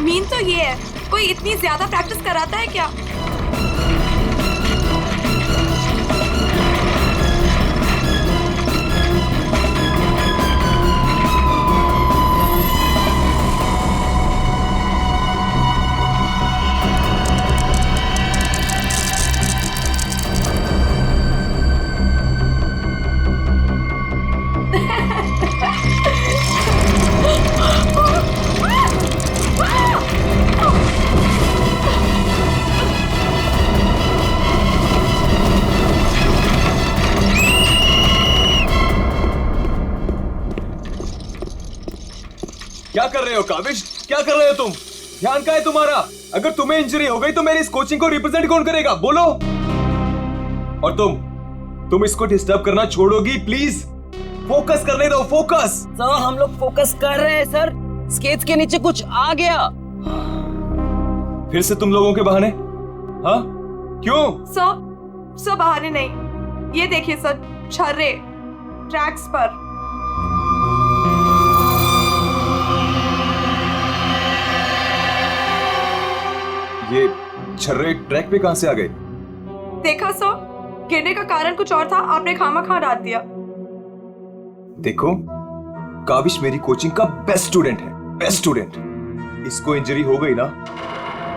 Mean तो ये है, कोई इतनी ज्यादा प्रैक्टिस कराता है क्या? क्या कर रहे हो काविश? क्या कर रहे हो तुम? ध्यान कहाँ है तुम्हारा? अगर तुम्हें इंजरी हो गई तो मेरी इस कोचिंग को रिप्रेजेंट कौन करेगा? बोलो। और तुम इसको डिस्टर्ब करना छोड़ोगी प्लीज? फोकस करने दो, फोकस। सर हम लोग फोकस कर रहे हैं सर। स्केट्स के नीचे कुछ आ गया। फिर से तुम लोगों के बहाने? हाँ क्यों? सर बहाने नहीं, ये देखिए सर, छर्रे ट्रैक्स पर। ये छर्रे ट्रैक पे कहां से आ गए? देखा सर, गिरने का कारण कुछ और था, आपने खामखा डाल दिया। देखो, काविश मेरी कोचिंग का बेस्ट स्टूडेंट है, बेस्ट स्टूडेंट। इसको इंजरी हो गई ना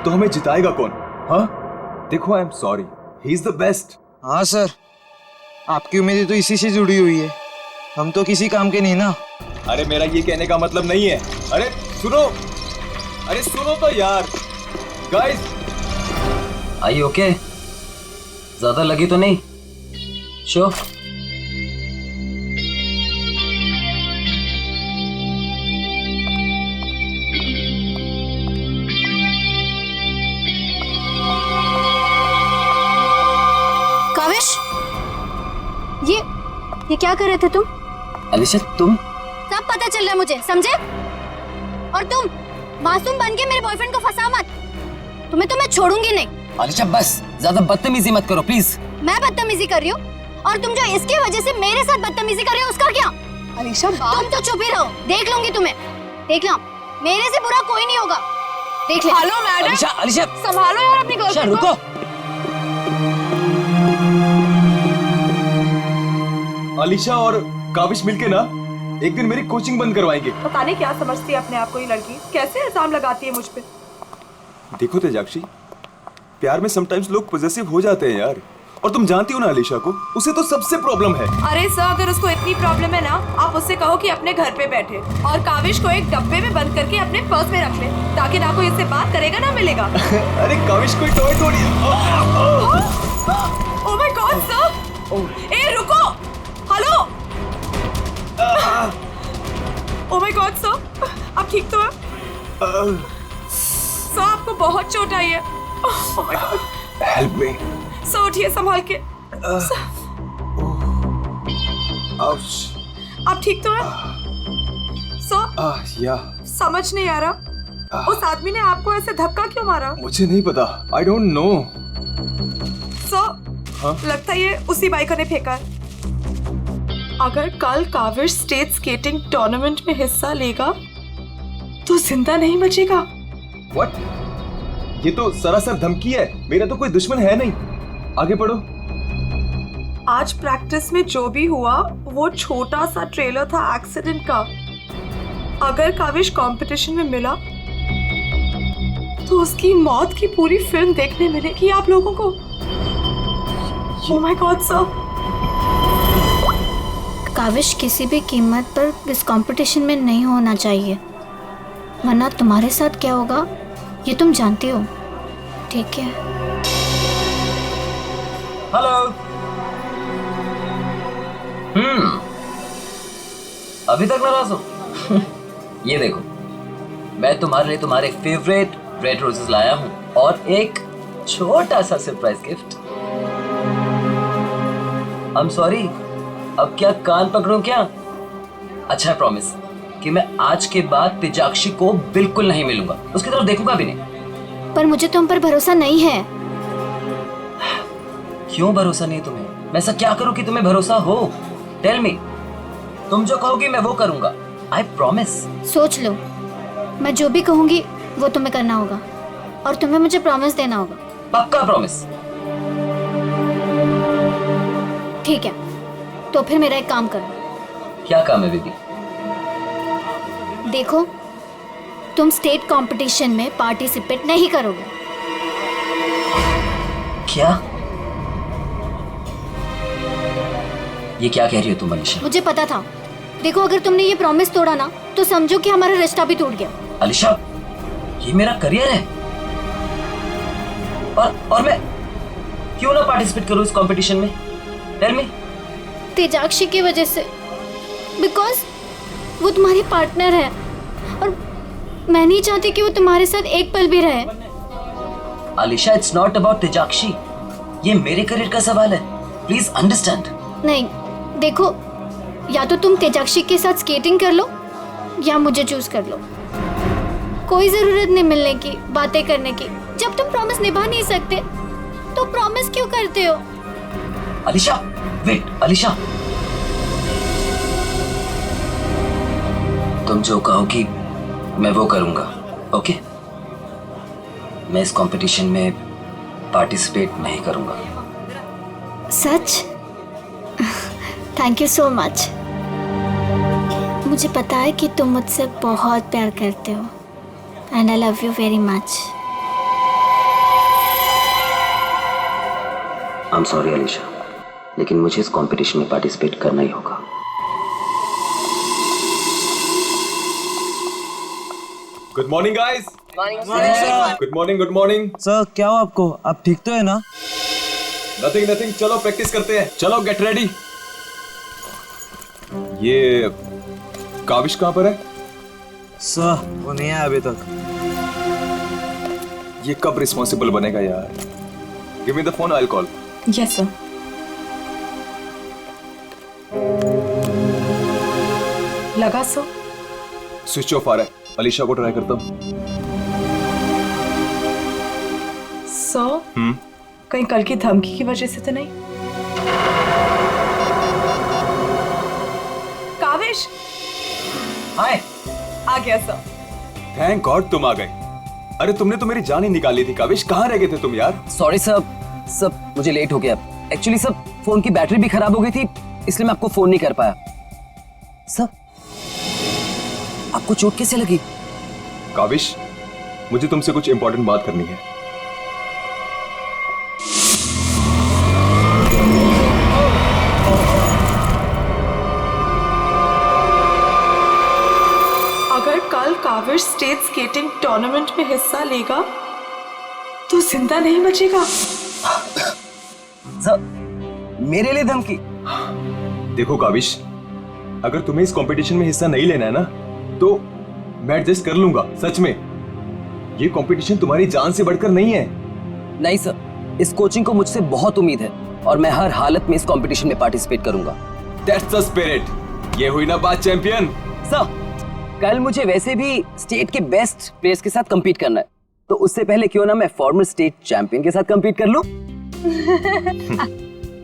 तो हमें जिताएगा कौन? हाँ देखो, I am sorry, he is the best. हाँ सर, आपकी उम्मीदें तो इसी से जुड़ी हुई है, हम तो किसी काम के नहीं ना। अरे मेरा ये कहने का मतलब नहीं है। अरे सुनो तो यार गाइस। आई ओके? ज्यादा लगी तो नहीं? शो काविश, ये क्या कर रहे थे तुम? अलीशा तुम? सब पता चल रहा है मुझे, समझे? और तुम मासूम बन के मेरे बॉयफ्रेंड को फंसा मत, तुम्हें तो मैं छोड़ूंगी नहीं। अलीशा बस ज्यादा बदतमीजी मत करो प्लीज। मैं बदतमीजी कर रही हूँ और तुम जो इसकी वजह से मेरे साथ बदतमीजी कर रहे हो उसका क्या? अलीशा तुम तो चुप ही रहो, देख लूंगी तुम्हें, देख लो, मेरे से बुरा कोई नहीं होगा, देख ले। हेलो मैडम, अलीशा संभालो यार अपनी गर्लफ्रेंड को। रुको। अलीशा और काविश मिलके ना एक दिन मेरी कोचिंग बंद करवाएंगे। पता नहीं क्या समझती है अपने आप को ये लड़की, कैसे इल्जाम लगाती है मुझ पे। देखो तेजाक्षी, प्यार में समटाइम्स लोग पॉजेसिव हो जाते हैं यार, और तुम जानती हो ना अलीशा को, उसे तो सबसे प्रॉब्लम है। अरे सर, अगर उसको इतनी प्रॉब्लम है ना, आप उससे कहो कि अपने घर पे बैठे और काविश को एक डब्बे में बंद करके अपने पर्स में रख ले, ताकि ना कोई इससे बात करेगा ना मिलेगा। अरे काविश कोई टॉय थोड़ी। ओह माय गॉड सर, ए रुको, hello. Oh my god sir, आप ठीक तो हैं? सर आपको बहुत चोट आई है। ओह my God, help me. Sir उठिए संभाल के। आप ठीक तो हैं? सर या समझ नहीं आ रहा, उस आदमी ने आपको ऐसे धक्का क्यों मारा? मुझे नहीं पता, आई डोंट नो। सर लगता है ये उसी बाइकर ने फेंका है। अगर कल काविश स्टेट स्केटिंग टूर्नामेंट में हिस्सा लेगा तो जिंदा नहीं बचेगा। व्हाट? ये तो सरासर धमकी है, मेरा तो कोई दुश्मन है नहीं। आगे पढ़ो। आज प्रैक्टिस में जो भी हुआ वो छोटा सा ट्रेलर था एक्सीडेंट का। अगर काविश कंपटीशन में मिला तो उसकी मौत की पूरी फिल्म देखने मिलेगी आप लोगों को। Oh my god sir. काविश किसी भी कीमत पर इस कंपटीशन में नहीं होना चाहिए, वरना तुम्हारे साथ क्या होगा ये तुम जानती हो, ठीक है? हेलो। अभी तक नाराज हो? ये देखो, मैं तुम्हारे लिए तुम्हारे फेवरेट रेड रोजेस लाया हूँ और एक छोटा सा surprise gift. I am sorry, अब क्या कान पकड़ूं क्या? अच्छा प्रॉमिस कि मैं आज के बाद तेजाक्षी को बिल्कुल नहीं मिलूंगा, उसकी तरफ देखूंगा भी नहीं। पर मुझे तुम पर भरोसा नहीं है। क्यों भरोसा नहीं तुम्हें? मैं ऐसा क्या करूं कि तुम्हें भरोसा हो? Tell me. तुम जो कहोगी मैं वो करूंगा, आई प्रॉमिस। सोच लो, मैं जो भी कहूंगी वो तुम्हें करना होगा और तुम्हें मुझे प्रॉमिस देना होगा। पक्का प्रॉमिस। ठीक है, तो फिर मेरा एक काम करो। क्या काम है बेबी? देखो, तुम स्टेट कंपटीशन में पार्टिसिपेट नहीं करोगे। क्या? ये क्या कह रही हो तुम अलीशा? मुझे पता था। देखो, अगर तुमने ये प्रॉमिस तोड़ा ना तो समझो कि हमारा रिश्ता भी टूट गया। अलीशा, ये मेरा करियर है और मैं क्यों ना पार्टिसिपेट करूं इस कंपटीशन में? Tell me. तेजाक्षी की वजह से, बिकॉज वो तुम्हारी पार्टनर है और मैं नहीं चाहती कि वो तुम्हारे साथ एक पल भी रहे। अलीशा, इट्स नॉट अबाउट तेजाक्षी, ये मेरे करियर का सवाल है। Please understand. नहीं, देखो, या तो तुम तेजाक्षी के साथ स्केटिंग कर लो या मुझे चूज कर लो। कोई जरूरत नहीं मिलने की, बातें करने की। जब तुम प्रॉमिस निभा नहीं सकते तो प्रॉमिस क्यों करते हो? अलीशा, वेट अलीशा, तुम जो कहोगी मैं वो करूंगा, ओके? मैं इस कंपटीशन में पार्टिसिपेट नहीं करूंगा। सच? Thank you so much. मुझे पता है कि तुम मुझसे बहुत प्यार करते हो and I love you very much. I am sorry Alisha, लेकिन मुझे इस कंपटीशन में पार्टिसिपेट करना ही होगा। Good morning guys. Good morning, good morning. Sir क्या हो आपको? आप ठीक तो है ना? नथिंग नथिंग, चलो प्रैक्टिस करते हैं। चलो गेट रेडी। ये काविश कहाँ पर है? सर वो नहीं आया अभी तक। ये कब रिस्पॉन्सिबल बनेगा यार? Give me the phone, I will call. Yes sir. लगा सो? स्विच ऑफ आ रहा है। अलीशा को ट्राई करता हूँ। सो कहीं कल की धमकी की वजह से तो नहीं? काविश हाय। आ गया सर। थैंक गॉड तुम आ गए। अरे तुमने तो मेरी जान ही निकाली थी काविश। कहाँ रह गए थे तुम यार? सॉरी सब मुझे लेट हो गया। एक्चुअली सब फोन की बैटरी भी खराब हो गई थी, इसलिए मैं आपको फोन नहीं कर पाया। सब आपको चोट कैसे लगी? काविश, मुझे तुमसे कुछ इंपॉर्टेंट बात करनी है। अगर कल काविश स्टेट स्केटिंग टूर्नामेंट में हिस्सा लेगा तो जिंदा नहीं बचेगा। सब मेरे लिए धमकी? देखो काविश, अगर तुम्हें इस कंपटीशन में हिस्सा नहीं लेना है ना तो मैं एडजस्ट कर लूंगा। सच में ये कंपटीशन तुम्हारी जान से बढ़कर नहीं है। नहीं सर, इस कोचिंग को मुझसे बहुत उम्मीद है और मैं हर हालत में इस कंपटीशन में पार्टिसिपेट करूंगा। That's the spirit. ये हुई ना बात चैंपियन। सर, कल मुझे वैसे भी स्टेट के बेस्ट प्लेयर्स के साथ compete करना है, तो उससे पहले क्यों ना मैं फॉर्मर स्टेट चैंपियन के साथ compete कर लूं?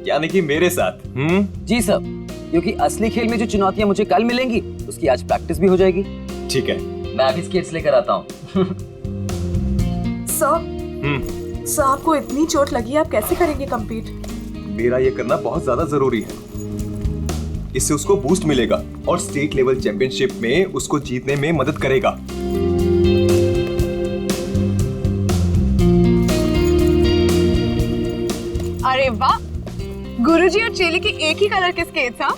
यानी कि मेरे साथ? जी सर, क्योंकि असली खेल में जो चुनौतियां मुझे कल मिलेंगी उसकी आज प्रैक्टिस भी हो जाएगी। ठीक है, मैं अभी स्केट्स लेकर आता हूँ। सर आपको इतनी चोट लगी, आप कैसे करेंगे compete? मेरा ये करना बहुत ज्यादा जरूरी है। इससे उसको बूस्ट मिलेगा और स्टेट लेवल चैंपियनशिप में उसको जीतने में मदद करेगा। अरे वाह, गुरुजी और चेली के एक ही कलर के स्केट्स। हाँ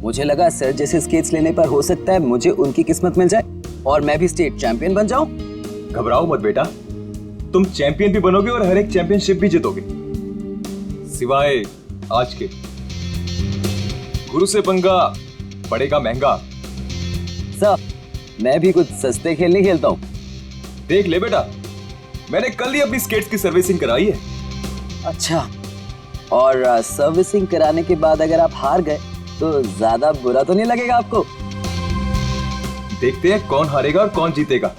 मुझे लगा सर जैसे स्केट्स लेने पर हो सकता है मुझे उनकी किस्मत मिल जाए और मैं भी स्टेट चैंपियन बन जाऊं। घबराओ मत बेटा, तुम चैंपियन भी बनोगे और हर एक चैंपियनशिप भी जीतोगे, सिवाय आज के। गुरु से पंगा पड़ेगा महंगा। सर, मैं भी कुछ सस्ते खेल नहीं खेलता हूँ। देख ले बेटा, मैंने कल ही अपनी स्केट्स की सर्विसिंग कराई है। अच्छा, और सर्विसिंग कराने के बाद अगर आप हार गए तो ज्यादा बुरा तो नहीं लगेगा आपको? देखते हैं कौन हारेगा और कौन जीतेगा।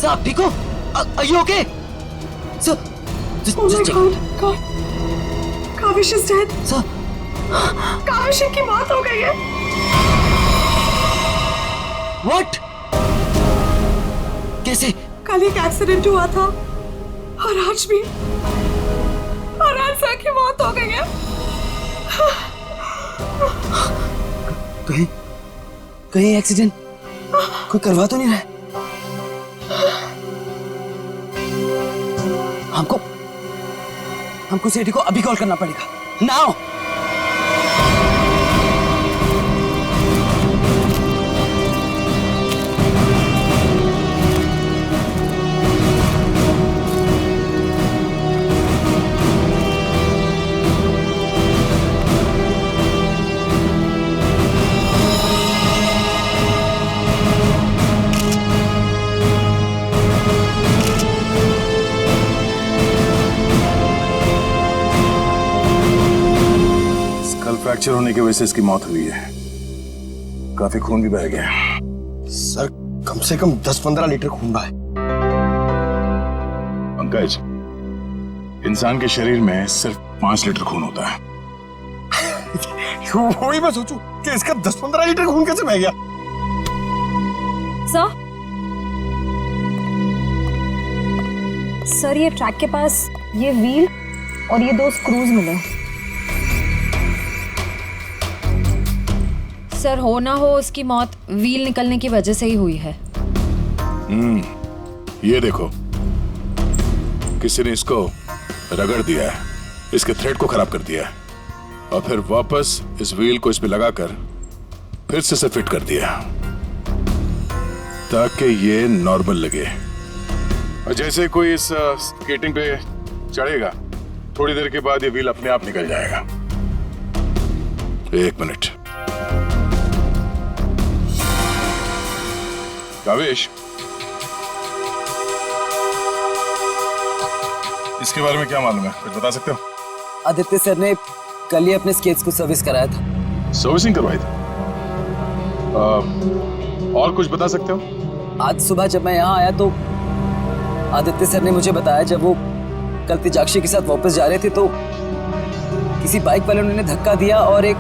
सर आप ठीक हो? Are you okay? Sir, Oh my just check. God. Kaavish is dead. Sir, Kaavish की मौत हो गई है। what? कैसे? कल एक एक्सीडेंट हुआ था और आज भी, और आज सर की मौत हो गई है। कहीं एक्सीडेंट कोई करवा तो नहीं रहा है? हमको सेठी को अभी कॉल करना पड़ेगा। नाउ। फ्रैक्चर होने की वजह से इसकी मौत हुई है। काफी खून भी बह गया। सर कम से कम 10-15 लीटर खून बहा है। पंकज, इंसान के शरीर में सिर्फ 5 लीटर खून होता है। वही मैं सोचूं कि इसका 10-15 लीटर खून कैसे बह गया। सर ये ट्रैक के पास ये व्हील और ये 2 स्क्रूज मिले। सर हो ना हो उसकी मौत व्हील निकलने की वजह से ही हुई है। ये देखो, किसी ने इसको रगड़ दिया है, इसके थ्रेड को खराब कर दिया है और फिर वापस इस व्हील को इस पे लगाकर फिर से फिट कर दिया ताकि ये नॉर्मल लगे। और जैसे कोई इस स्केटिंग पे चढ़ेगा, थोड़ी देर के बाद ये व्हील अपने आप निकल जाएगा। 1 मिनट। कावेश, इसके बारे में क्या मालूम है? कुछ बता सकते हो? आदित्य सर ने कल ही अपने स्केट्स को सर्विस कराया था। सर्विसिंग करवाई थी? और कुछ बता सकते हो? आज सुबह जब मैं यहाँ आया तो आदित्य सर ने मुझे बताया जब वो कल तेजाक्षी के साथ वापस जा रहे थे तो किसी बाइक वाले ने धक्का दिया और एक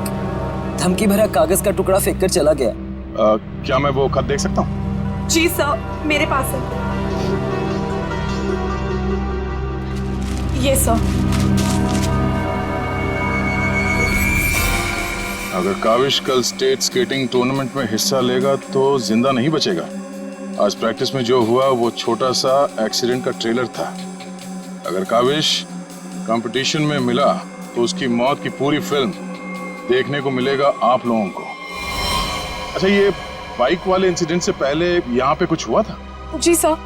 धमकी भरा कागज का टुकड़ा फेंक कर चला गया। क्या मैं वो खत देख सकता हूँ? जी सर, मेरे पास है। ये सर। अगर काविश कल स्टेट स्केटिंग टूर्नामेंट में हिस्सा लेगा तो जिंदा नहीं बचेगा। आज प्रैक्टिस में जो हुआ वो छोटा सा एक्सीडेंट का ट्रेलर था। अगर काविश कंपटीशन में मिला तो उसकी मौत की पूरी फिल्म देखने को मिलेगा आप लोगों को। अच्छा, ये बाइक वाले इंसिडेंट से पहले यहाँ पे कुछ हुआ था? जी सर,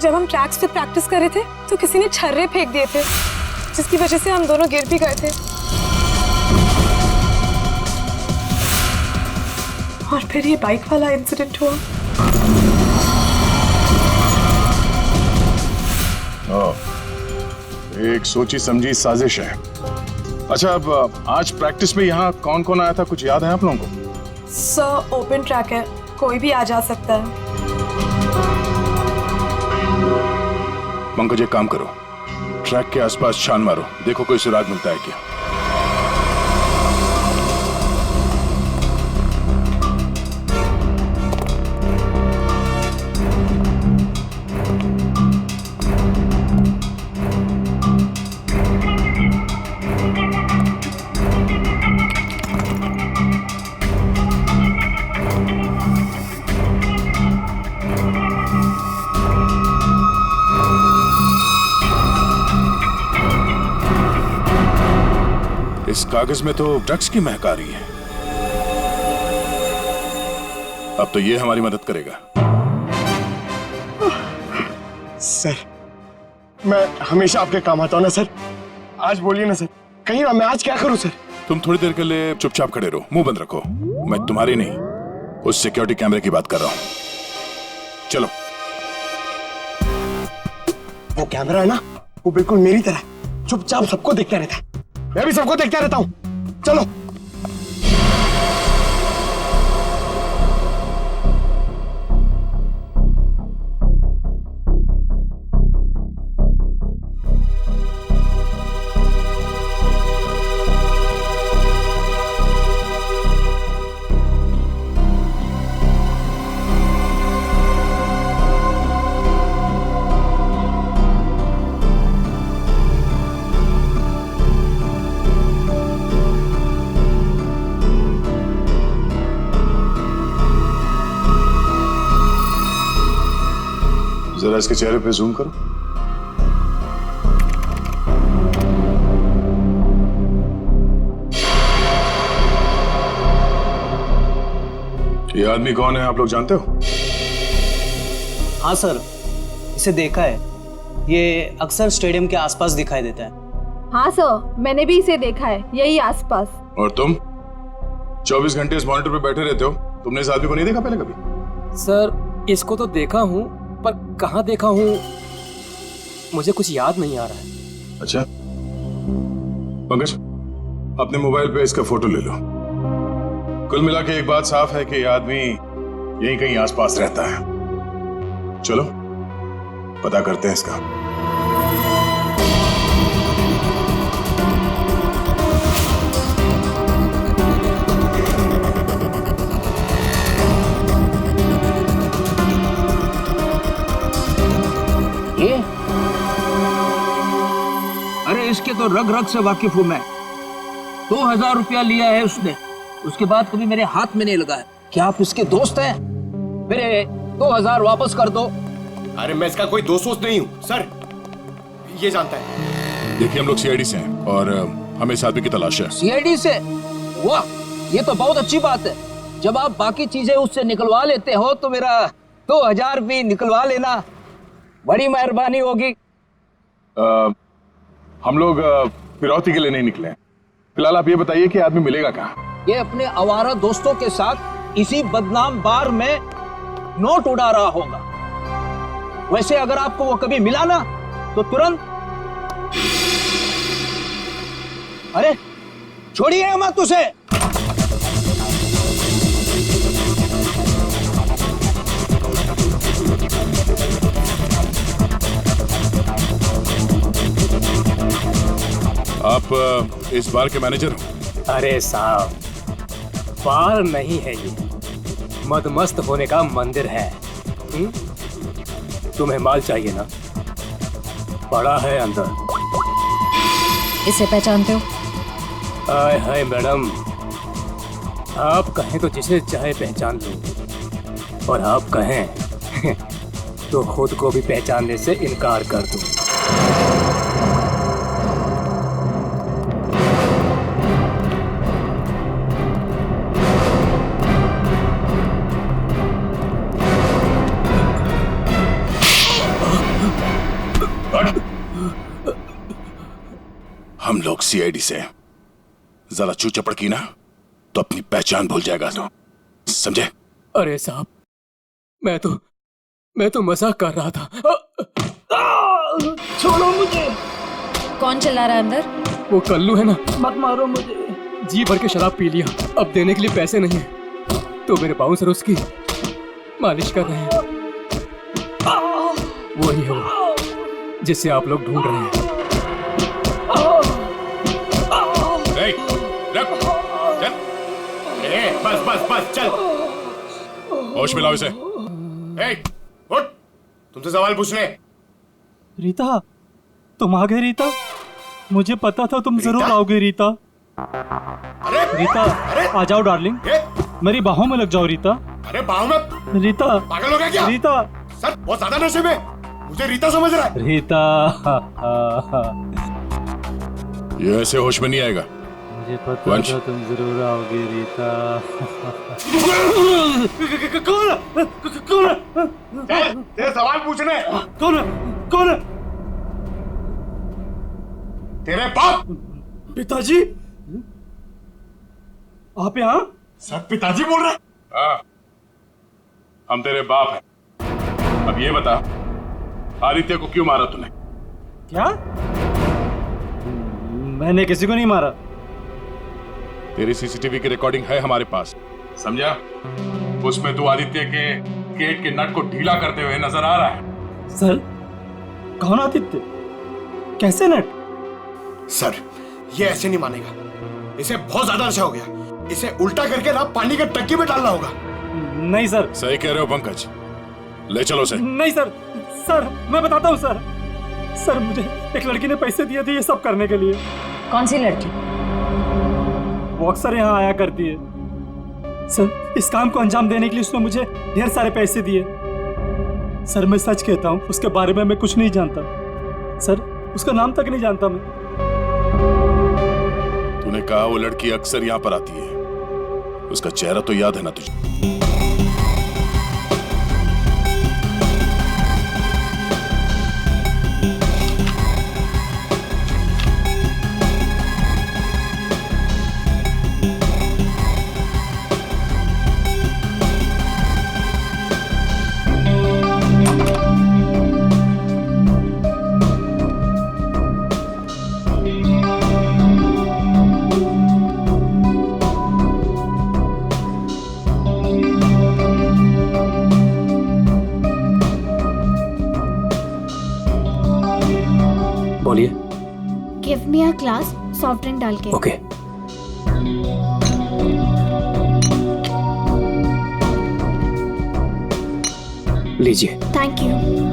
जब हम ट्रैक्स पे प्रैक्टिस कर रहे थे तो किसी ने छर्रे फेंक दिए थे जिसकी वजह से हम दोनों गिर भी गए थे। और फिर ये बाइक वाला इंसिडेंट हुआ। एक सोची समझी साजिश है। अच्छा, अब आज प्रैक्टिस में यहाँ कौन कौन आया था, कुछ याद है आप लोगों को? सर ओपन ट्रैक है, कोई भी आ जा सकता है। पंकज, एक काम करो, ट्रैक के आसपास छान मारो, देखो कोई सुराग मिलता है क्या। इस कागज में तो ड्रग्स की महक आ रही है। अब तो ये हमारी मदद करेगा। सर मैं हमेशा आपके काम आता हूँ ना सर। आज बोलिए ना सर, कहीं ना मैं आज क्या करूँ सर? तुम थोड़ी देर के लिए चुपचाप खड़े रहो, मुंह बंद रखो। मैं तुम्हारी नहीं, उस सिक्योरिटी कैमरे की बात कर रहा हूं। चलो। वो कैमरा है ना, वो बिल्कुल मेरी तरह चुपचाप सबको देखता रहता है। मैं भी सबको देखता रहता हूँ। चलो। जरा इसके चेहरे पे जूम करो। ये आदमी कौन है, आप लोग जानते हो? हाँ सर, इसे देखा है। ये अक्सर स्टेडियम के आसपास दिखाई देता है। हाँ सर, मैंने भी इसे देखा है यही आसपास। और तुम 24 घंटे इस मॉनिटर पे बैठे रहते हो, तुमने इस आदमी को नहीं देखा पहले कभी? सर इसको तो देखा हूँ, पर कहाँ देखा हूँ मुझे कुछ याद नहीं आ रहा है। अच्छा पंकज, अपने मोबाइल पे इसका फोटो ले लो। कुल मिला के एक बात साफ है कि ये आदमी यहीं कहीं आसपास रहता है। चलो पता करते हैं इसका। ये अरे इसके तो रग रग से वाकिफ हूं मैं। 2000 रुपया लिया है उसने, उसके बाद कभी मेरे हाथ में नहीं लगा है। क्या आप इसके दोस्त हैं? मेरे 2000 वापस कर दो। अरे मैं इसका कोई दोस्त नहीं हूँ सर, ये जानता है। देखिए हम लोग सीआईडी से हैं और हमें इस आदमी की तलाश है। सीआईडी से? वाह, ये तो बहुत अच्छी बात है। जब आप बाकी चीजें उससे निकलवा लेते हो तो मेरा 2000 भी निकलवा लेना, बड़ी मेहरबानी होगी। हम लोग फिरौती के लिए नहीं निकले हैं। फिलहाल आप ये बताइए कि आदमी मिलेगा कहाँ? ये अपने आवारा दोस्तों के साथ इसी बदनाम बार में नोट उड़ा रहा होगा। वैसे अगर आपको वो कभी मिला ना तो तुरंत, अरे छोड़िए मत उसे। आप इस बार के मैनेजर हो? अरे साहब, बार नहीं है ये, मदमस्त होने का मंदिर है। तुम्हें माल चाहिए ना, पड़ा है अंदर। इसे पहचानते हो? आय हाय मैडम, आप कहें तो जिसे चाहे पहचान लो, और आप कहें तो खुद को भी पहचानने से इनकार कर दूं। हम लोग सीआईडी से, जरा चू चपड़ की ना तो अपनी पहचान भूल जाएगा तो, समझे? अरे साहब, मैं तो मजाक कर रहा था। छोड़ो मुझे। कौन चिल्ला रहा है अंदर? वो कल्लू है ना, मत मारो मुझे। जी भर के शराब पी लिया, अब देने के लिए पैसे नहीं है, तो मेरे बाउंसर उसकी मालिश कर रहे हैं। वही है वो जिसे आप लोग ढूंढ रहे हैं। चल, बस चल। होश मिलाओ इसे। उठ, तुमसे सवाल पूछने। रीता, तुम आ गए रीता? मुझे पता था तुम जरूर आओगे रीता। अरे रीता, आ जाओ डार्लिंग, मेरी बाहों में लग जाओ रीता। अरे बाहों में? रीता, पागल हो गया क्या? रीता सर बहुत ज्यादा नशे में, मुझे रीता समझ रहा है। रीता, ये ऐसे होश में नहीं आएगा। मुझे पता था तुम जरूर आओगे रीता। कौन? तेरे सवाल पूछने। कौन? तेरे बाप। पिताजी, आप यहाँ? सर पिताजी बोल रहे? हाँ, हम तेरे बाप हैं। अब ये बता, आदित्य को क्यों मारा तूने? क्या? मैंने किसी को नहीं मारा। तेरी सीसीटीवी की रिकॉर्डिंग है हमारे पास, समझा? उसमें तू आदित्य के गेट के नट को ढीला करते हुए नजर आ रहा है। सर, कौन आदित्य? कैसे नट? सर ये ऐसे नहीं मानेगा, इसे बहुत ज्यादा नशा हो गया, इसे उल्टा करके ना पानी के टंकी में डालना होगा। नहीं सर। सही कह रहे हो पंकज, ले चलो उसे। नहीं सर, सर मैं बताता हूँ सर। सर मुझे एक लड़की ने पैसे दिए थे ये सब करने के लिए। कौन सी लड़की? वो अक्सर यहाँ आया करती है। सर इस काम को अंजाम देने के लिए उसने मुझे ढेर सारे पैसे दिए। सर मैं सच कहता हूँ, उसके बारे में मैं कुछ नहीं जानता सर, उसका नाम तक नहीं जानता मैं। तूने कहा वो लड़की अक्सर यहाँ पर आती है, उसका चेहरा तो याद है ना तुझे? बोलिए। Give me a glass soft drink डाल के। ओके। लीजिए। Thank you.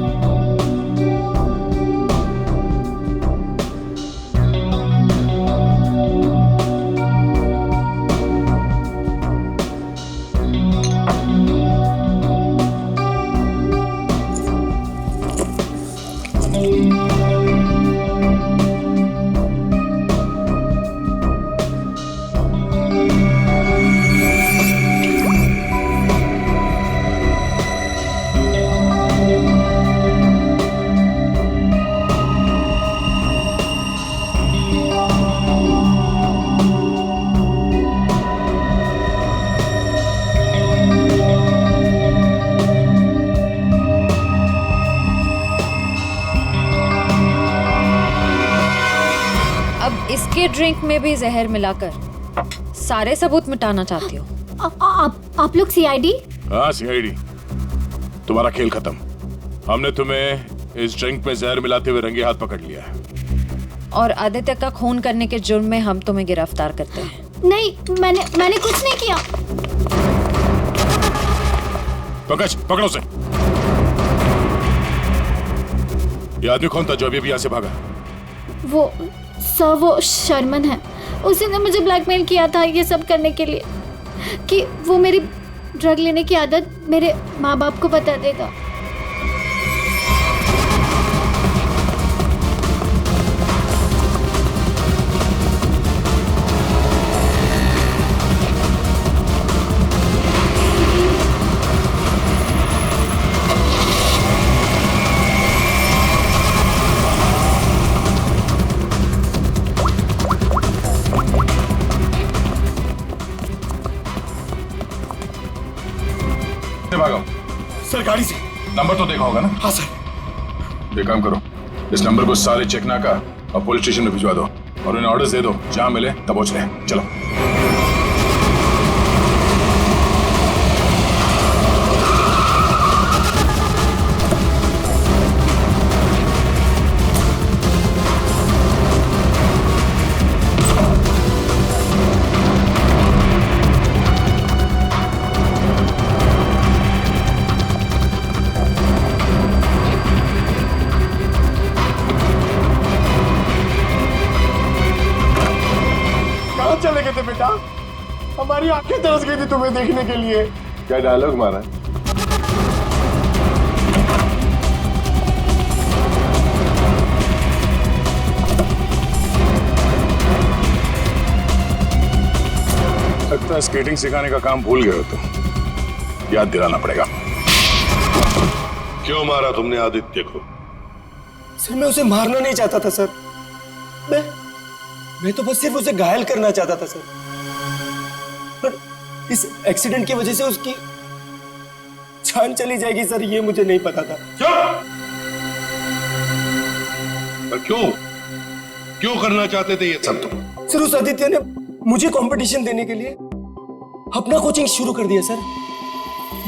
इसके ड्रिंक में भी जहर मिलाकर सारे सबूत मिटाना चाहती हो? आप लोग सीआईडी? हाँ सीआईडी। तुम्हारा खेल खत्म। हमने तुम्हें इस ड्रिंक में जहर मिलाते हुए रंगे हाथ पकड़ लिया है। और आदित्य का खून करने के जुर्म में हम तुम्हें गिरफ्तार करते हैं। नहीं, मैंने कुछ नहीं किया। पंकज पकड़ो उसे। ये आदमी कौन था जो अभी यहाँ से भागा? वो शर्मन है। उसी ने मुझे ब्लैकमेल किया था ये सब करने के लिए, कि वो मेरी ड्रग लेने की आदत मेरे माँ बाप को बता देगा। सर गाड़ी से नंबर तो देखा होगा ना? हाँ सर। एक काम करो, इस नंबर को सारे चेक नाका और पुलिस स्टेशन में भिजवा दो और उन्हें ऑर्डर्स दे दो, जहां मिले तब पहुंच रहे। चलो। चले गए थे बेटा? हमारी आंखें तरस गई थी तुम्हें देखने के लिए। क्या डायलॉग मारा? लगता है स्केटिंग सिखाने का काम भूल गए हो तुम। याद दिलाना पड़ेगा। क्यों मारा तुमने आदित्य को? सर मैं उसे मारना नहीं चाहता था सर। मैं तो बस सिर्फ उसे घायल करना चाहता था सर। पर इस एक्सीडेंट की वजह से उसकी जान चली जाएगी सर, ये मुझे नहीं पता था। पर क्यों करना चाहते थे ये सब तुम? सर उस आदित्य ने मुझे कंपटीशन देने के लिए अपना कोचिंग शुरू कर दिया सर।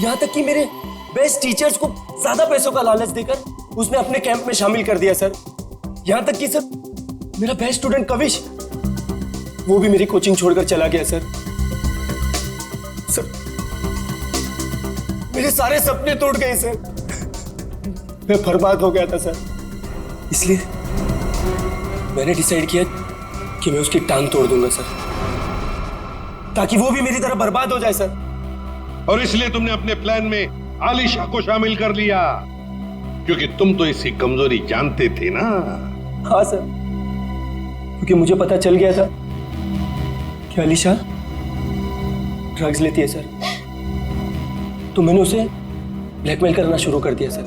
यहाँ तक कि मेरे बेस्ट टीचर्स को ज्यादा पैसों का लालच देकर उसने अपने कैंप में शामिल कर दिया सर। यहाँ तक कि सर मेरा बेस्ट स्टूडेंट कविश, वो भी मेरी कोचिंग छोड़कर चला गया सर। मेरे सारे सपने टूट गए सर। मैं बर्बाद हो गया था सर। इसलिए मैंने डिसाइड किया कि मैं उसकी टांग तोड़ दूंगा सर, ताकि वो भी मेरी तरह बर्बाद हो जाए सर। और इसलिए तुमने अपने प्लान में आलिशा को शामिल कर लिया। क्योंकि तुम तो इसकी कमजोरी जानते थे ना। हाँ सर, क्योंकि मुझे पता चल गया था कि अलीशा ड्रग्स लेती है सर, तो मैंने उसे ब्लैकमेल करना शुरू कर दिया सर,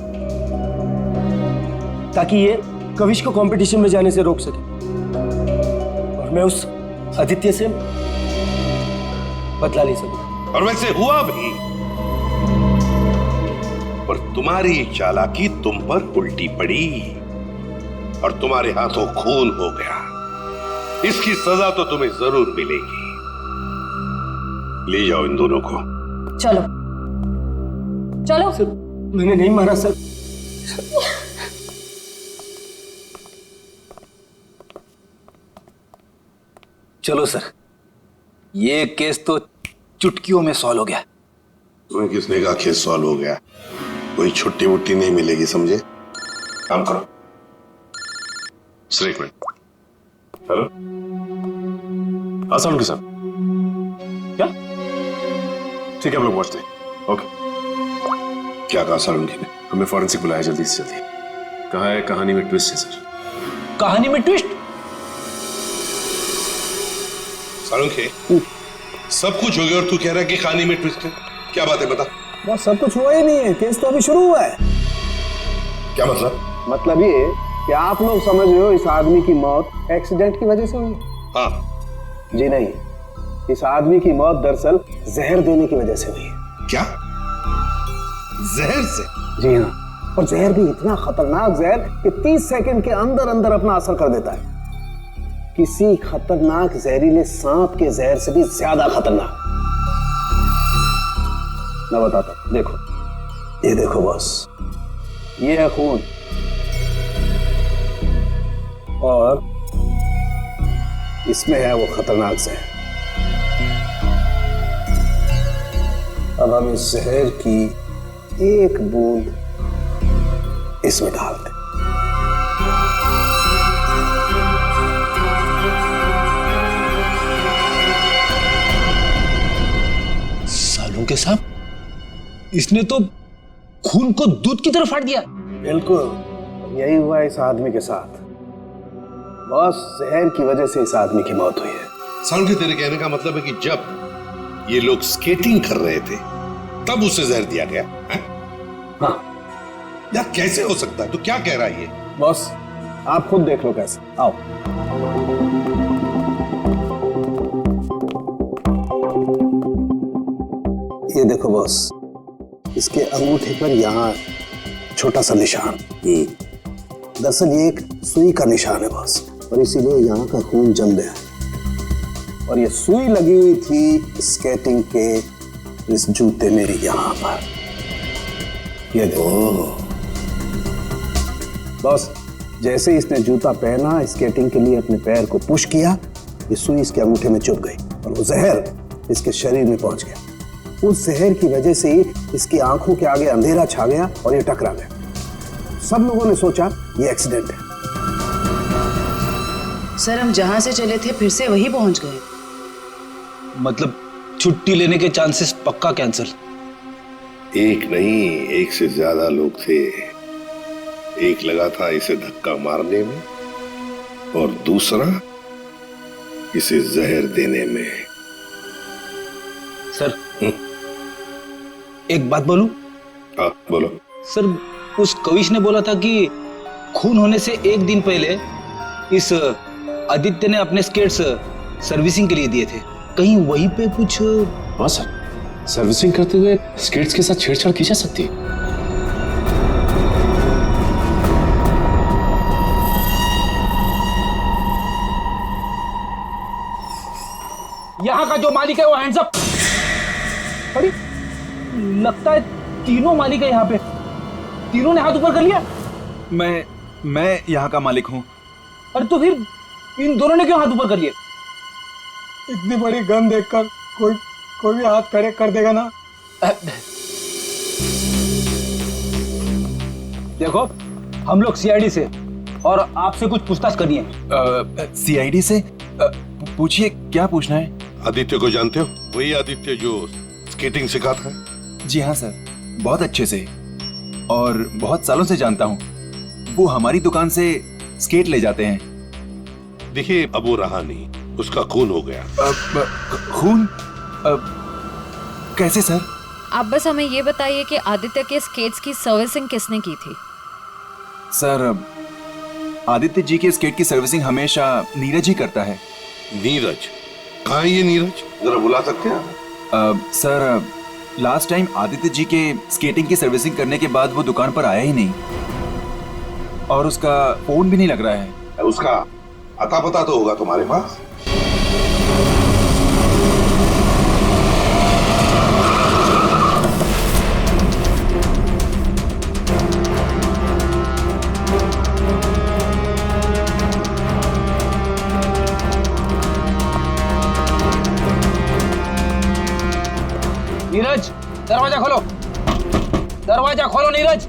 ताकि ये कविश को कंपटीशन में जाने से रोक सके और मैं उस आदित्य से बदला ले सकूं। और वैसे हुआ भी, पर तुम्हारी चालाकी तुम पर उल्टी पड़ी और तुम्हारे हाथों खून हो गया। इसकी सजा तो तुम्हें जरूर मिलेगी। ले जाओ इन दोनों को। चलो चलो। सर मैंने नहीं मारा सर। चलो सर, ये केस तो चुटकियों में सॉल्व हो गया। तुम्हें किसने कहा केस सॉल्व हो गया? कोई छुट्टी वुट्टी नहीं मिलेगी, समझे? काम करो। सर एक मिनट। हेलो, आसान के साथ क्या? ठीक है, हम लोग पहुंचते हैं। ओके। क्या कहा सालुंकी ने? हमें फॉरेंसिक बुलाया जल्दी से जल्दी। कहा है कहानी में ट्विस्ट है सर। कहानी में ट्विस्ट? सालुंकी, सब कुछ हो गया और तू कह रहा है कि कहानी में ट्विस्ट है? क्या बात है, बता। बस सब कुछ हुआ ही नहीं है, केस तो अभी शुरू हुआ है। क्या मतलब? मतलब ये कि आप लोग समझ रहे हो इस आदमी की मौत एक्सीडेंट की वजह से हुई। हाँ। जी नहीं, इस आदमी की मौत दरअसल जहर देने की वजह से हुई है। क्या? जहर से? जी हाँ, और जहर भी इतना खतरनाक जहर कि 30 सेकंड के अंदर अंदर अपना असर कर देता है। किसी खतरनाक जहरीले सांप के जहर से भी ज्यादा खतरनाक। मैं बताता हूं, देखो, ये देखो बॉस, ये है खून और इसमें है वो खतरनाक जहर। अब हम इस जहर की एक बूंद इसमें डाल दें। सालुंके साहब, इसने तो खून को दूध की तरह फाड़ दिया। बिल्कुल यही हुआ इस आदमी के साथ। बस जहर की वजह से इस आदमी की मौत हुई है। सालुंकी, तेरे कहने का मतलब है कि जब ये लोग स्केटिंग कर रहे थे तब उसे जहर दिया गया है? हाँ। यार कैसे हो सकता है? तू क्या कह रहा है ये? बॉस आप खुद देख लो कैसे। आओ। ये देखो बॉस, इसके अंगूठे पर यहाँ छोटा सा निशान। दरअसल ये एक सुई का निशान है बॉस, और इसीलिए यहाँ का खून जम गया। और ये सुई लगी हुई थी स्केटिंग के इस जूते मेरे यहाँ पर। ये देखो बॉस, जैसे इसने जूता पहना, स्केटिंग के लिए अपने पैर को पुश किया, ये सुई इसके अंगूठे में चुभ गई और वो जहर इसके शरीर में पहुंच गया। उस जहर की वजह से ही इसकी आंखों के आगे अंधेरा छा गया और ये टकरा गया। सब लोगों ने सोचा ये एक्सीडेंट है। सर, हम जहां से चले थे फिर से वही पहुंच गए। मतलब छुट्टी लेने के चांसेस पक्का कैंसिल? एक नहीं, एक से ज्यादा लोग थे। एक लगा था इसे धक्का मारने में और दूसरा इसे जहर देने में। सर एक बात बोलूं? हाँ बोलो। सर, उस कविश ने बोला था कि खून होने से एक दिन पहले इस आदित्य ने अपने स्केट्स सर्विसिंग के लिए दिए थे। कहीं वहीं पे कुछ? हाँ सर, सर्विसिंग करते हुए स्केट्स के साथ छेड़छाड़ की जा सकती है। यहाँ का जो मालिक है वो हैंड्स अप। अरे लगता है तीनों मालिक है यहाँ पे। तीनों ने हाथ ऊपर कर लिया। मैं यहाँ का मालिक हूँ। अरे तो फिर इन दोनों ने क्यों हाथ ऊपर कर लिए? इतनी बड़ी गन देखकर कोई भी हाथ खड़े कर देगा ना। देखो, हम लोग सीआईडी से और आपसे कुछ पूछताछ करनी है। सीआईडी से? पूछिए, क्या पूछना है? आदित्य को जानते हो? वही आदित्य जो स्केटिंग सिखाता है? जी हाँ सर, बहुत अच्छे से। और बहुत सालों से जानता हूँ। वो हमारी दुकान से स्केट ले जाते हैं। देखिए, अब वो रहा नहीं, उसका खून हो गया। खून? कैसे सर? आप बस हमें ये बताइए कि आदित्य के स्केट्स की सर्विसिंग किसने की थी? सर, आदित्य जी के स्केट की सर्विसिंग हमेशा नीरज ही करता है। नीरज? कहाँ है ये नीरज? जरा बुला सकते हैं? Sir, last time Aditya ji के स्केटिंग की सर्विसिंग करने के बाद वो दुकान पर आया ही नहीं, और उसका फोन भी नहीं लग रहा है। उसका अता पता तो होगा तुम्हारे पास? नीरज, दरवाजा खोलो, दरवाजा खोलो नीरज।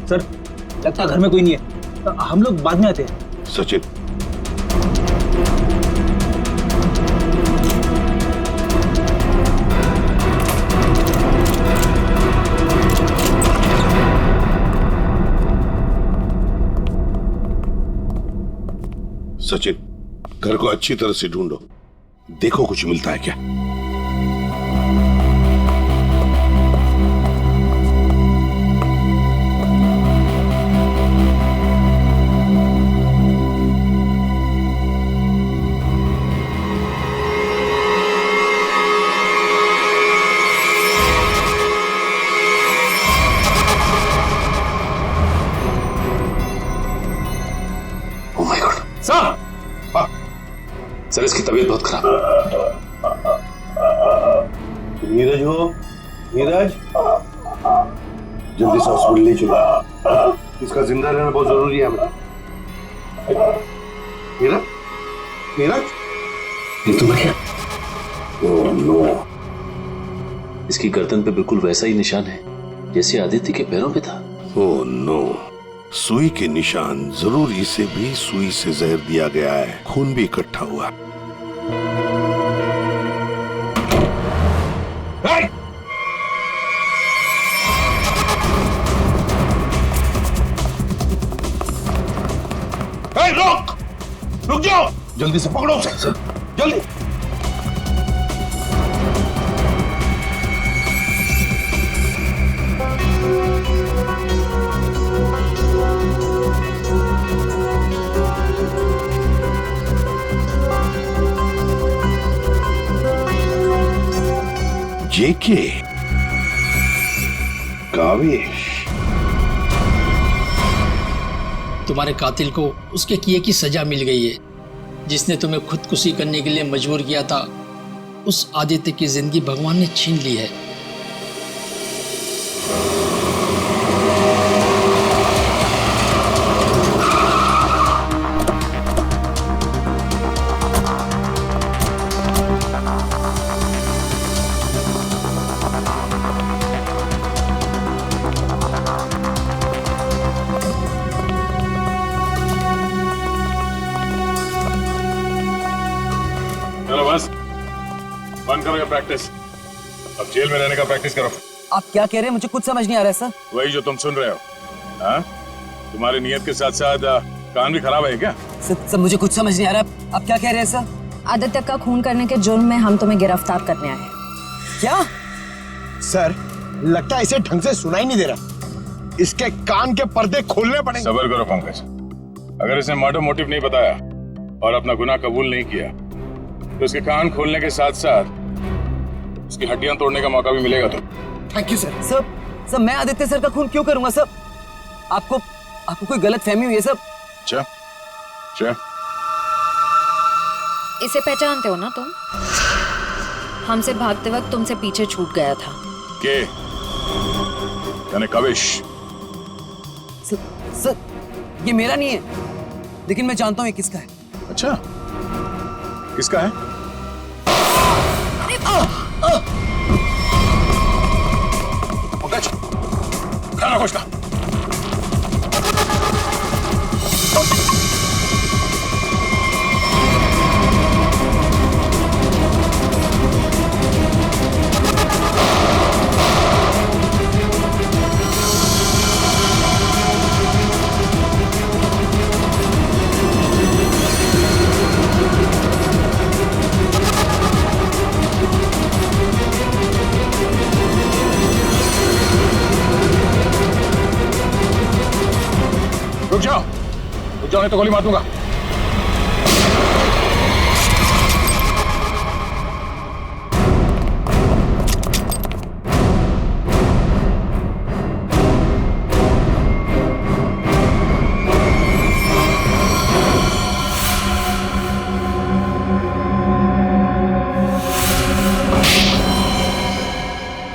सर, लगता घर में कोई नहीं है, हम लोग बाद में आते हैं। सचिन, सचिन, घर को अच्छी तरह से ढूंढो, देखो कुछ मिलता है क्या। सर, इसकी तबीयत बहुत खराब है। नीरज हो? नीरज, जल्दी से हॉस्पिटल ले चलो, इसका जिंदा रहना बहुत जरूरी है हमें। नीरज, नीरज, ये तो बढ़िया। ओह नो, इसकी गर्दन पे बिल्कुल वैसा ही निशान है जैसे आदित्य के पैरों पे था। ओह नो, सुई के निशान, जरूर इसे भी सुई से जहर दिया गया है, खून भी इकट्ठा हुआ। रोक, रुक जाओ, जल्दी से पकड़ो उसे, जल्दी। जेके, कावेश, तुम्हारे कातिल को उसके किए की सजा मिल गई है। जिसने तुम्हें खुदकुशी करने के लिए मजबूर किया था, उस आदित्य की जिंदगी भगवान ने छीन ली है। बंद करो प्रैक्टिस, अब जेल में रहने का प्रैक्टिस करो। आप क्या कह रहे हैं? मुझे कुछ समझ नहीं आ रहा है सर। वही जो तुम सुन रहे हो। हाँ? तुम्हारी नियत के साथ साथ कान भी खराब है क्या? सर, मुझे कुछ समझ नहीं आ रहा। आप क्या कह रहे हैं सर? आदित्य का खून करने के जुर्म में हम तुम्हें गिरफ्तार करने आए हैं। क्या? सर, लगता है इसे ढंग से सुनाई नहीं दे रहा, इसके कान के पर्दे खोलने पड़ेंगे। सब्र करो पंकज, अगर इसने मर्डर मोटिव नहीं बताया और अपना गुनाह कबूल नहीं किया तो इसके कान खोलने के साथ साथ उसकी हड्डियां तोड़ने का मौका भी मिलेगा। तो थैंक यू सर। सर, मैं आदित्य सर का खून क्यों करूंगा सर? आपको कोई गलत फहमी हुई है सर? अच्छा, इसे पहचानते हो ना तुम? हमसे भागते वक्त तुमसे पीछे छूट गया था। के? यानी कावेश? सर, ये मेरा नहीं है, लेकिन मैं जानता हूँ ये किसका है। अच्छा, किसका है? पंकज, खाना खोज का। रुक जाओ नहीं तो गोली मार दूंगा।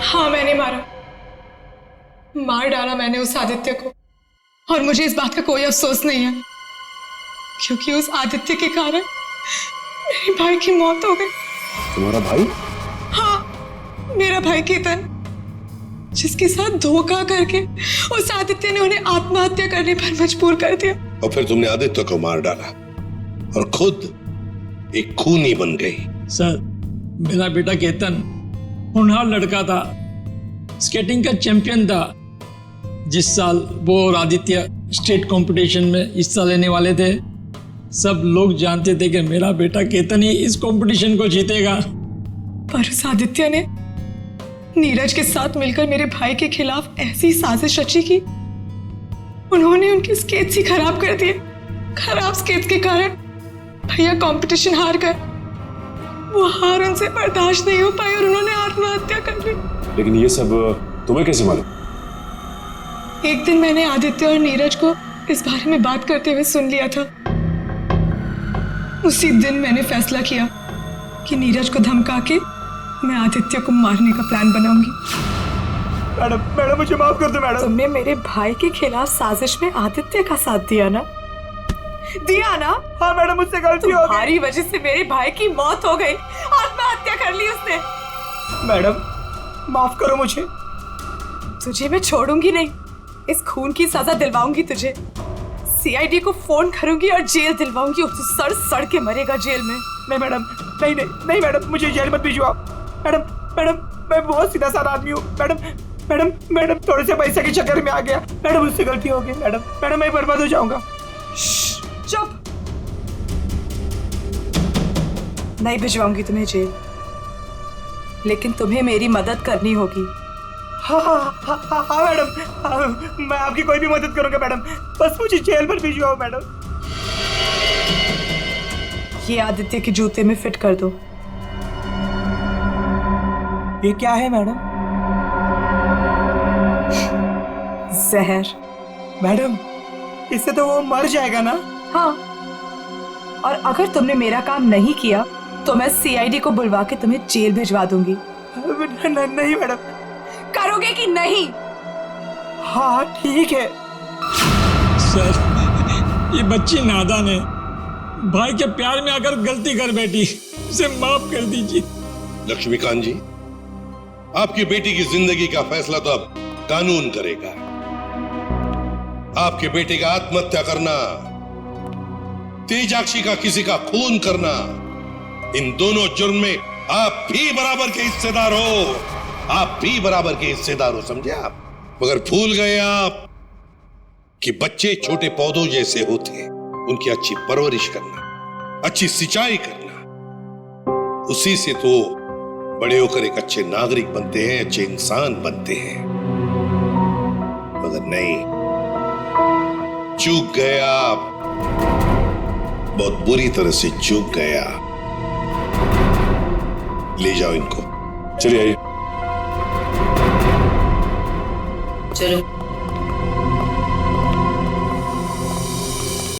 हाँ, मैंने मार डाला मैंने उस आदित्य को, और मुझे इस बात का कोई अफसोस नहीं है, क्योंकि उस आदित्य के कारण मेरे भाई की मौत हो गई। तुम्हारा भाई? हाँ, मेरा भाई केतन, जिसके साथ धोखा करके उस आदित्य ने उन्हें आत्महत्या करने पर मजबूर कर दिया। और फिर तुमने आदित्य को मार डाला और खुद एक खूनी बन गई। सर, मेरा बेटा केतन होनहार लड़का था, स्केटिंग का चैंपियन था। जिस साल वो और आदित्य स्टेट कंपटीशन में हिस्सा लेने वाले थे, सब लोग जानते थे कि मेरा बेटा केतन ही इस कंपटीशन को जीतेगा। पर उस आदित्य ने नीरज के साथ मिलकर मेरे भाई के खिलाफ ऐसी साजिश रची कि उन्होंने उनके स्केट्स ही खराब कर दिए। खराब स्केट्स के कारण भैया कंपटीशन हार गए। वो हार उनसे बर्दाश्त नहीं हो पाई और उन्होंने आत्महत्या कर ली। लेकिन ये सब तुम्हें कैसे मालूम? एक दिन मैंने आदित्य और नीरज को इस बारे में बात करते हुए सुन लिया था। उसी दिन मैंने फैसला किया कि नीरज को धमका के मैं आदित्य को मारने का प्लान बनाऊंगी। मैडम मुझे माफ कर दो मैडम। तुमने मेरे भाई के खिलाफ साजिश में आदित्य का साथ दिया ना? हाँ मैडम, मुझसे गलती हो गई। तुम्हारी वजह से मेरे भाई की मौत हो गई, आत्महत्या कर ली उसने। मैडम माफ करो मुझे। तुझे मैं छोड़ूंगी नहीं, इस खून की सजा दिलवाऊंगी तुझे। सीआईडी को फोन करूंगी और जेल दिलवाऊंगी। तू सड़ सड़ के मरेगा जेल में। नहीं मैडम, नहीं मैडम, मुझे जेल मत भिजवाओ। मैडम मैं बहुत सीधा साधा आदमी हूँ। मैडम थोड़े से पैसे के चक्कर में आ गया। मैडम मुझसे गलती हो गई। मैडम मैं बर्बाद हो जाऊंगा। चुप। नहीं भिजवाऊंगी तुम्हें जेल, लेकिन तुम्हें मेरी मदद करनी होगी। हाँ मैडम, मैं आपकी कोई भी मदद करूंगा मैडम, बस मुझे जेल पर भिजवाओ मैडम। ये आदित्य के जूते में फिट कर दो। ये क्या है मैडम? जहर। मैडम इससे तो वो मर जाएगा ना? हाँ, और अगर तुमने मेरा काम नहीं किया तो मैं सीआईडी को बुलवा के तुम्हें जेल भिजवा दूंगी। नहीं मैडम। करोगे कि नहीं? हाँ ठीक है। सर, ये बच्ची नादान है, भाई के प्यार में आकर गलती कर बैठी, उसे माफ कर दीजिए। लक्ष्मीकांत जी, आपकी बेटी की जिंदगी का फैसला तो अब कानून करेगा। आपके बेटे का आत्महत्या करना, तेजाक्षी का किसी का खून करना, इन दोनों जुर्म में आप भी बराबर के हिस्सेदार हो। आप भी बराबर के हिस्सेदार हो, समझे आप? मगर भूल गए आप कि बच्चे छोटे पौधों जैसे होते हैं। उनकी अच्छी परवरिश करना, अच्छी सिंचाई करना, उसी से तो बड़े होकर एक अच्छे नागरिक बनते हैं, अच्छे इंसान बनते हैं। मगर नहीं, चूक गए आप, बहुत बुरी तरह से चूक गया। ले जाओ इनको। चलिए आइए। चलो।